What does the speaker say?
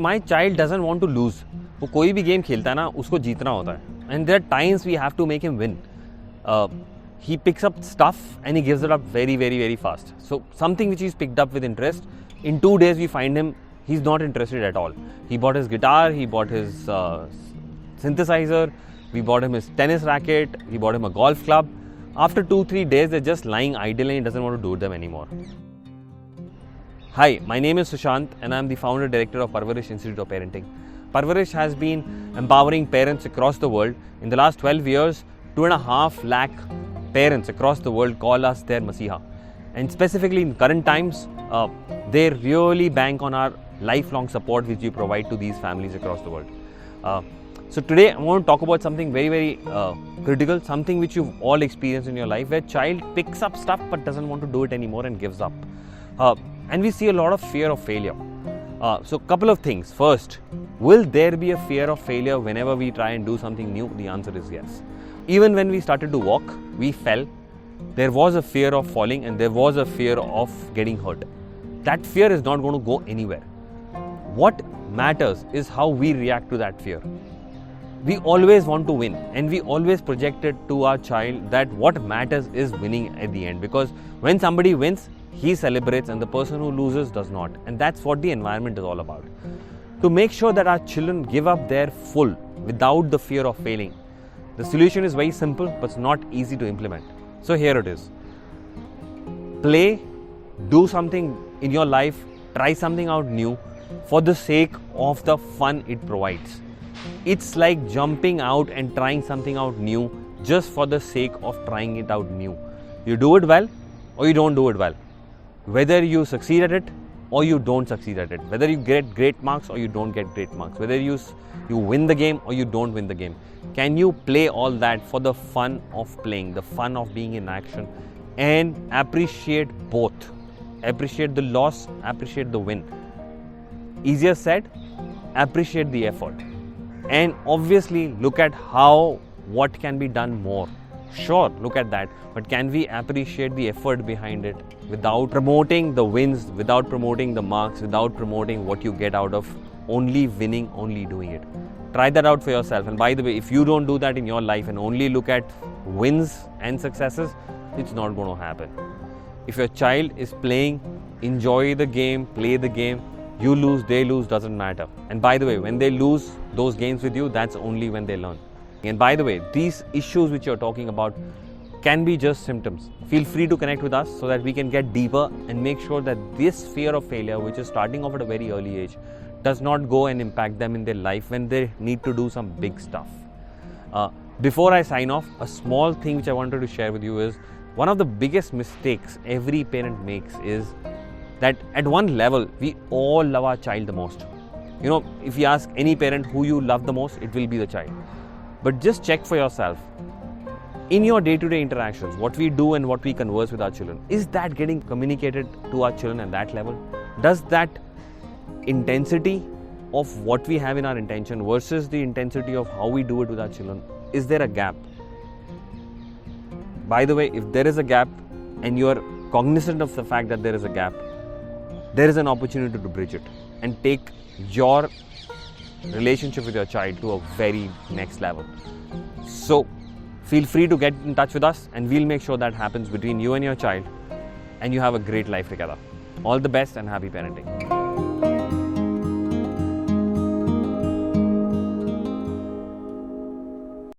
my child doesn't want to lose. वो कोई भी गेम खेलता है ना, उसको जीतना होता है. And there are times we have to make him win. He picks up stuff and he gives it up very, very, very fast. So something which he's picked up with interest, in 2 days we find him, he's not interested at all. He bought his guitar, he bought his synthesizer, we bought him his tennis racket, we bought him a golf club. After 2-3 days, they're just lying idle and he doesn't want to do them anymore. Hi, my name is Sushant and I'm the founder director of Parvarish Institute of Parenting. Parvarish has been empowering parents across the world. In the last 12 years, 2.5 lakh parents across the world call us their Masiha. And specifically in current times, they really bank on our lifelong support which we provide to these families across the world. So today I want to talk about something very, very critical, something which you've all experienced in your life, where child picks up stuff but doesn't want to do it anymore and gives up. And we see a lot of fear of failure. So couple of things. First, will there be a fear of failure whenever we try and do something new? The answer is yes. Even when we started to walk, we fell. There was a fear of falling and there was a fear of getting hurt. That fear is not going to go anywhere. What matters is how we react to that fear. We always want to win and we always project it to our child that what matters is winning at the end, because when somebody wins, he celebrates and the person who loses does not. And that's what the environment is all about. To make sure that our children give up their full without the fear of failing, the solution is very simple but it's not easy to implement. So here it is. Play, do something in your life, try something out new for the sake of the fun it provides. It's like jumping out and trying something out new just for the sake of trying it out new. You do it well or you don't do it well. Whether you succeed at it or you don't succeed at it. Whether you get great marks or you don't get great marks. Whether you win the game or you don't win the game. Can you play all that for the fun of playing, the fun of being in action, and appreciate both? Appreciate the loss, appreciate the win. Easier said, appreciate the effort. And obviously look at what can be done more. Sure, look at that, but can we appreciate the effort behind it without promoting the wins, without promoting the marks, without promoting what you get out of only winning, only doing it? Try that out for yourself. And by the way, if you don't do that in your life and only look at wins and successes, it's not going to happen. If your child is playing, enjoy the game, play the game. You lose, they lose, doesn't matter. And by the way, when they lose those games with you, that's only when they learn. And by the way, these issues which you're talking about can be just symptoms. Feel free to connect with us so that we can get deeper and make sure that this fear of failure, which is starting off at a very early age, does not go and impact them in their life when they need to do some big stuff. Before I sign off, a small thing which I wanted to share with you is one of the biggest mistakes every parent makes is that at one level, we all love our child the most. You know, if you ask any parent who you love the most, it will be the child. But just check for yourself. In your day-to-day interactions, what we do and what we converse with our children, is that getting communicated to our children at that level? Does that intensity of what we have in our intention versus the intensity of how we do it with our children, is there a gap? By the way, if there is a gap and you are cognizant of the fact that there is a gap, there is an opportunity to bridge it and take your relationship with your child to a very next level. So feel free to get in touch with us and we'll make sure that happens between you and your child and you have a great life together. All the best and happy parenting.